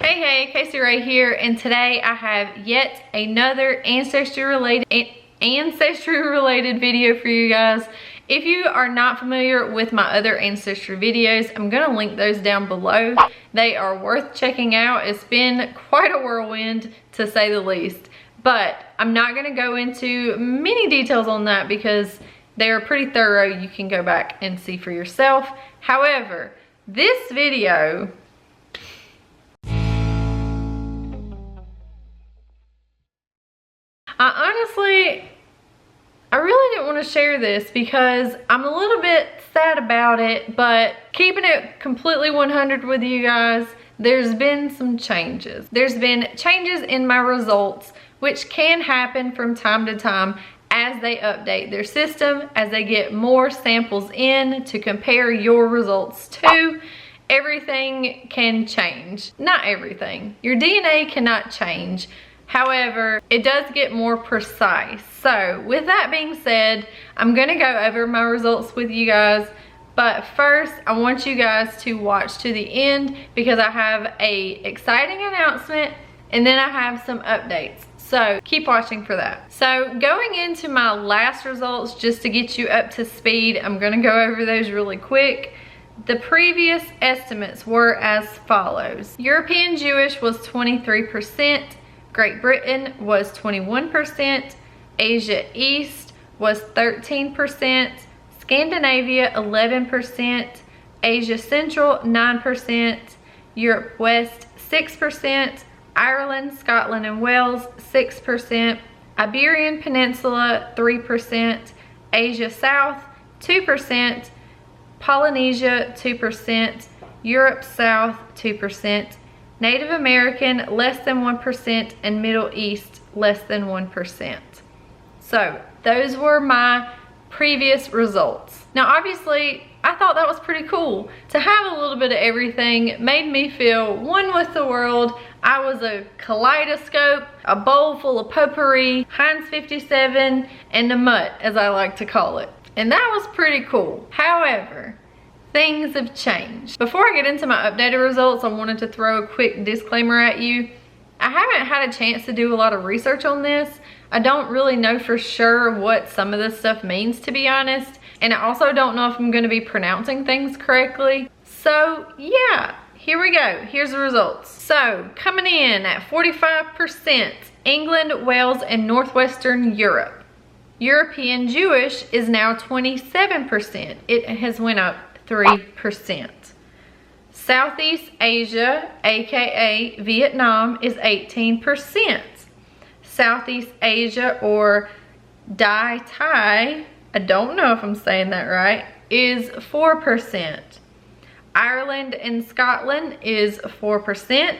Hey, Casey Rae here, and today I have yet another ancestry related video for you guys. If you are not familiar with my other ancestry videos, I'm gonna link those down below. They are worth checking out. It's been quite a whirlwind, to say the least, but I'm not gonna go into many details on that because they are pretty thorough. You can go back and see for yourself. However, this video, I really didn't want to share this because I'm a little bit sad about it, but keeping it completely 100 with you guys, there's been some changes. There's been changes in my results, which can happen from time to time as they update their system, as they get more samples in to compare your results to. Everything can change. Not everything. Your DNA cannot change. However, it does get more precise. So with that being said, I'm gonna go over my results with you guys. But first, I want you guys to watch to the end because I have a exciting announcement and then I have some updates. So keep watching for that. So going into my last results, just to get you up to speed, I'm gonna go over those really quick. The previous estimates were as follows. European Jewish was 23%. Great Britain was 21%, Asia East was 13%, Scandinavia 11%, Asia Central 9%, Europe West 6%, Ireland, Scotland and Wales 6%, Iberian Peninsula 3%, Asia South 2%, Polynesia 2%, Europe South 2%, Native American less than 1%, and Middle East less than 1%. So those were my previous results. Now obviously I thought that was pretty cool. To have a little bit of everything made me feel one with the world. I was a kaleidoscope, a bowl full of potpourri, Heinz 57, and a mutt, as I like to call it. And that was pretty cool. However, things have changed. Before I get into my updated results, I wanted to throw a quick disclaimer at you. I haven't had a chance to do a lot of research on this. I don't really know for sure what some of this stuff means, to be honest. And I also don't know if I'm gonna be pronouncing things correctly. So yeah, here we go. Here's the results. So coming in at 45%, England, Wales, and Northwestern Europe. European Jewish is now 27%. It has went up 3%. Southeast Asia, aka Vietnam, is 18%. Southeast Asia, or Dai Thai, I don't know if I'm saying that right, is 4%. Ireland and Scotland is 4%.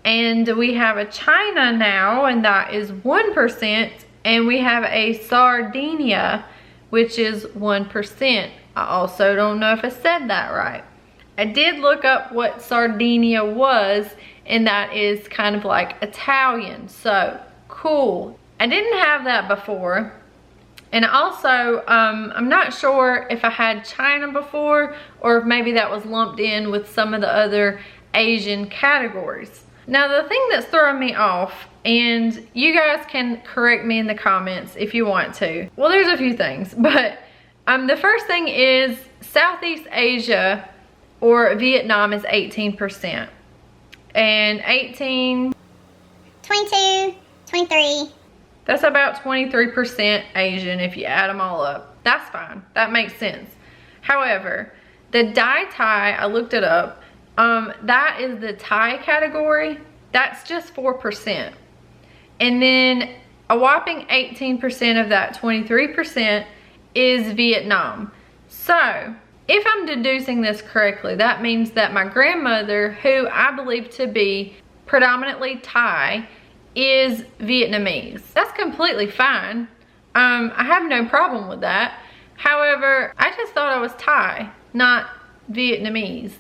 And we have a China now, and that is 1%. And we have a Sardinia, which is 1%. I also don't know if I said that right. I did look up what Sardinia was, and that is kind of like Italian, so cool. I didn't have that before. And also, I'm not sure if I had China before or if maybe that was lumped in with some of the other Asian categories. Now the thing that's throwing me off, and you guys can correct me in the comments if you want to. Well, there's a few things, but the first thing is Southeast Asia, or Vietnam, is 18%. And 18... 22, 23. That's about 23% Asian if you add them all up. That's fine. That makes sense. However, the Dai Thai, I looked it up. That is the Thai category. That's just 4%. And then a whopping 18% of that 23% is Vietnam. So if I'm deducing this correctly, that means that my grandmother, who I believe to be predominantly Thai, is Vietnamese. That's completely fine. I have no problem with that. However, I just thought I was Thai, not Vietnamese.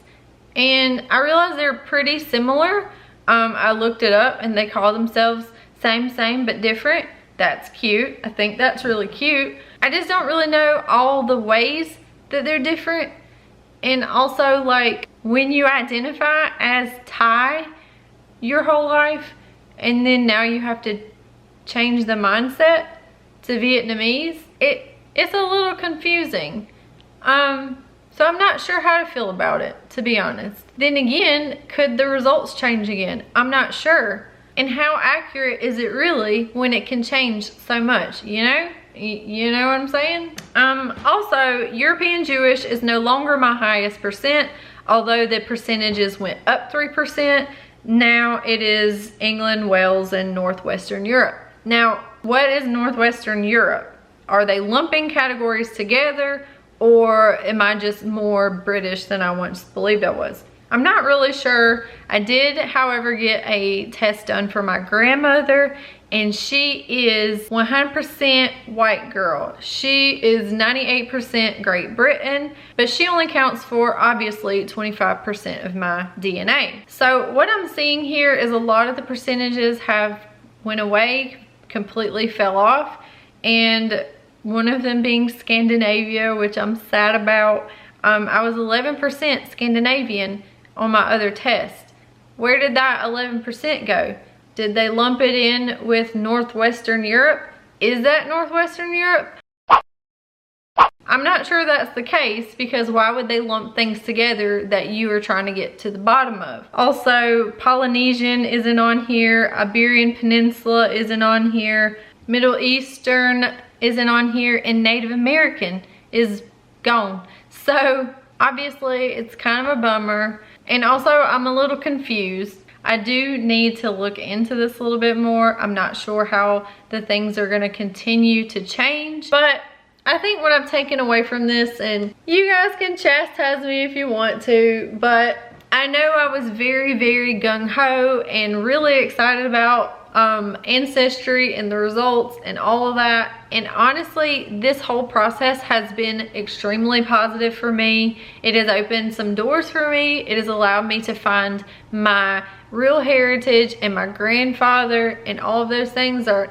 And I realized they're pretty similar. I looked it up and they call themselves same but different. That's cute. I think that's really cute. I just don't really know all the ways that they're different. And also, like, when you identify as Thai, your whole life, and then now you have to change the mindset to Vietnamese. It's a little confusing. So I'm not sure how to feel about it, to be honest. Then again, could the results change again? I'm not sure. And how accurate is it really when it can change so much, you know? You know what I'm saying? Also, European Jewish is no longer my highest percent, although the percentages went up 3%. Now it is England, Wales, and Northwestern Europe. Now, what is Northwestern Europe? Are they lumping categories together, or am I just more British than I once believed I was? I'm not really sure. I did, however, get a test done for my grandmother, and she is 100% white girl. She is 98% Great Britain, but she only counts for, obviously, 25% of my DNA. So what I'm seeing here is a lot of the percentages have went away, completely fell off, and one of them being Scandinavia, which I'm sad about. I was 11% Scandinavian on my other test. Where did that 11% go? Did they lump it in with Northwestern Europe? Is that Northwestern Europe? I'm not sure that's the case, because why would they lump things together that you are trying to get to the bottom of? Also, Polynesian isn't on here, Iberian Peninsula isn't on here, Middle Eastern isn't on here, and Native American is gone. So obviously it's kind of a bummer. And also I'm a little confused. I do need to look into this a little bit more. I'm not sure how the things are going to continue to change, but I think what I've taken away from this, and you guys can chastise me if you want to, but I know I was very, very gung-ho and really excited about Ancestry and the results and all of that. And honestly, this whole process has been extremely positive for me. It has opened some doors for me. It has allowed me to find my real heritage, and my grandfather, and all of those things are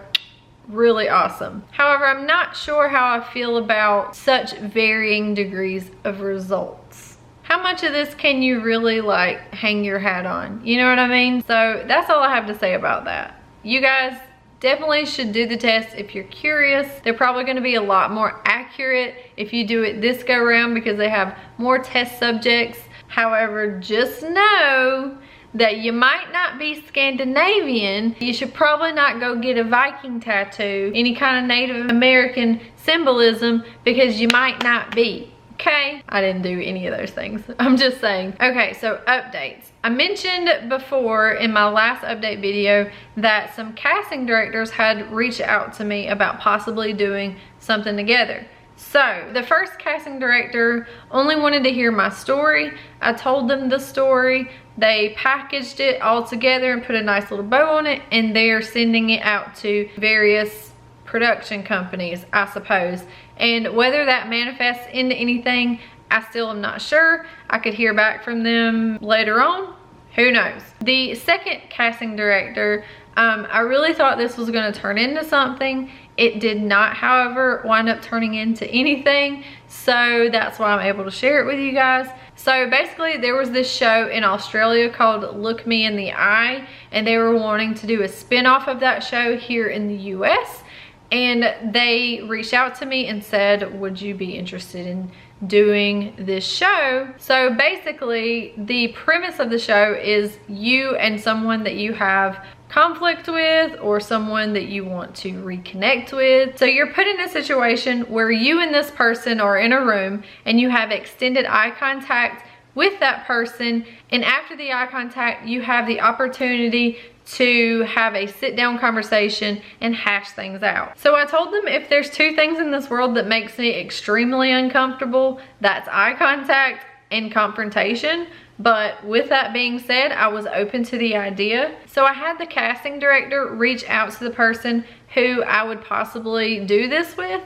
really awesome. However, I'm not sure how I feel about such varying degrees of results. How much of this can you really like hang your hat on? You know what I mean? So that's all I have to say about that. You guys definitely should do the test if you're curious. They're probably going to be a lot more accurate if you do it this go around, because they have more test subjects. However, just know that you might not be Scandinavian. You should probably not go get a Viking tattoo, any kind of Native American symbolism, because you might not be. Okay, I didn't do any of those things. I'm just saying. Okay, so updates. I mentioned before in my last update video that some casting directors had reached out to me about possibly doing something together. So the first casting director only wanted to hear my story. I told them the story. They packaged it all together and put a nice little bow on it, and they're sending it out to various production companies, I suppose. And whether that manifests into anything, I still am not sure. I could hear back from them later on. Who knows? The second casting director, I really thought this was going to turn into something. It did not, however, wind up turning into anything. So that's why I'm able to share it with you guys. So basically, there was this show in Australia called Look Me in the Eye, and they were wanting to do a spin-off of that show here in the US. And they reached out to me and said, would you be interested in doing this show? So basically, the premise of the show is you and someone that you have conflict with, or someone that you want to reconnect with. So you're put in a situation where you and this person are in a room and you have extended eye contact with that person, and after the eye contact, you have the opportunity to have a sit-down conversation and hash things out. So I told them, if there's two things in this world that makes me extremely uncomfortable, that's eye contact and confrontation. But with that being said, I was open to the idea. So I had the casting director reach out to the person who I would possibly do this with,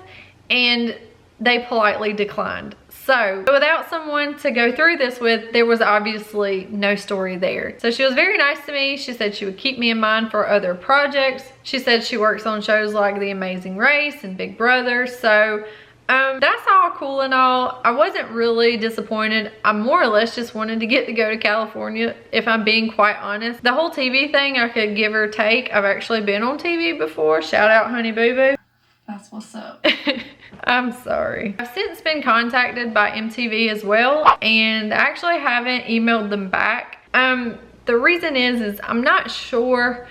and they politely declined. So without someone to go through this with, there was obviously no story there. So she was very nice to me. She said she would keep me in mind for other projects. She said she works on shows like The Amazing Race and Big Brother. So That's all cool and all. I wasn't really disappointed. I more or less just wanted to get to go to California, if I'm being quite honest. The whole TV thing, I could give or take. I've actually been on TV before. Shout out Honey Boo Boo. That's what's up. I'm sorry. I've since been contacted by MTV as well, and I actually haven't emailed them back. The reason is I'm not sure.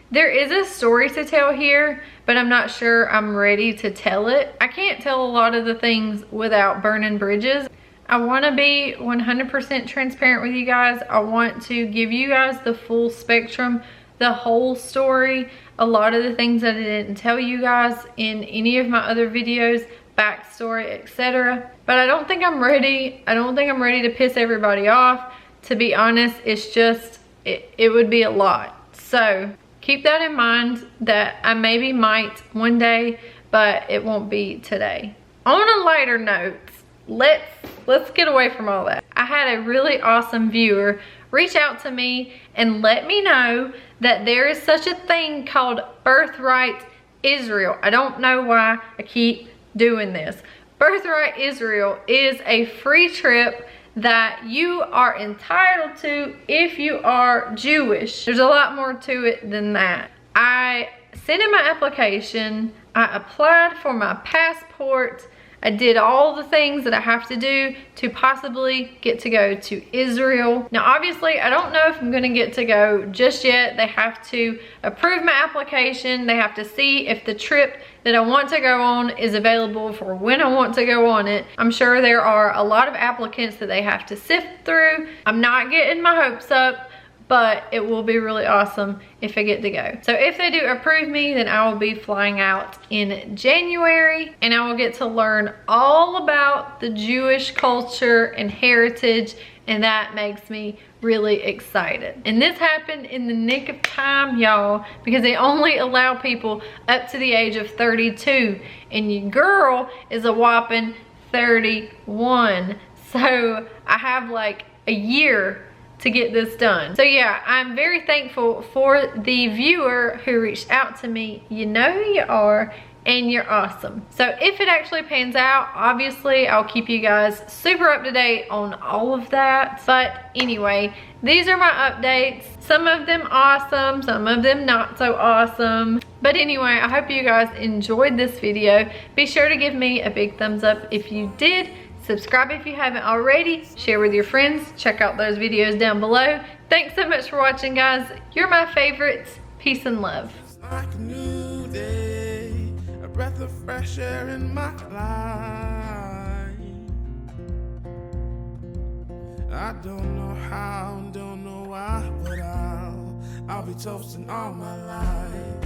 There is a story to tell here, but I'm not sure I'm ready to tell it. I can't tell a lot of the things without burning bridges. I want to be 100% transparent with you guys. I want to give you guys the full spectrum, the whole story, a lot of the things that I didn't tell you guys in any of my other videos, backstory, etc. But I don't think I'm ready. I don't think I'm ready to piss everybody off. To be honest, it's just, it would be a lot. So keep that in mind, that I maybe might one day, but it won't be today. On a lighter note, let's get away from all that. I had a really awesome viewer reach out to me and let me know that there is such a thing called Birthright Israel. I don't know why I keep doing this. Birthright Israel is a free trip that you are entitled to if you are Jewish. There's a lot more to it than that. I sent in my application, I applied for my passport, I did all the things that I have to do to possibly get to go to Israel. Now, obviously, I don't know if I'm gonna get to go just yet. They have to approve my application. They have to see if the trip that I want to go on is available for when I want to go on it. I'm sure there are a lot of applicants that they have to sift through. I'm not getting my hopes up, but it will be really awesome if I get to go. So if they do approve me, then I will be flying out in January, and I will get to learn all about the Jewish culture and heritage, and that makes me really excited. And this happened in the nick of time, y'all, because they only allow people up to the age of 32, and your girl is a whopping 31. So I have like a year to get this done. So yeah, I'm very thankful for the viewer who reached out to me. You know who you are, and you're awesome. So if it actually pans out, obviously I'll keep you guys super up to date on all of that. But anyway, these are my updates. Some of them awesome, some of them not so awesome. But anyway, I hope you guys enjoyed this video. Be sure to give me a big thumbs up if you did. Subscribe if you haven't already. Share with your friends. Check out those videos down below. Thanks so much for watching, guys. You're my favorites. Peace and love. It's like a new day, a breath of fresh air in my life. I don't know how, don't know why, but I'll be toasting all my life.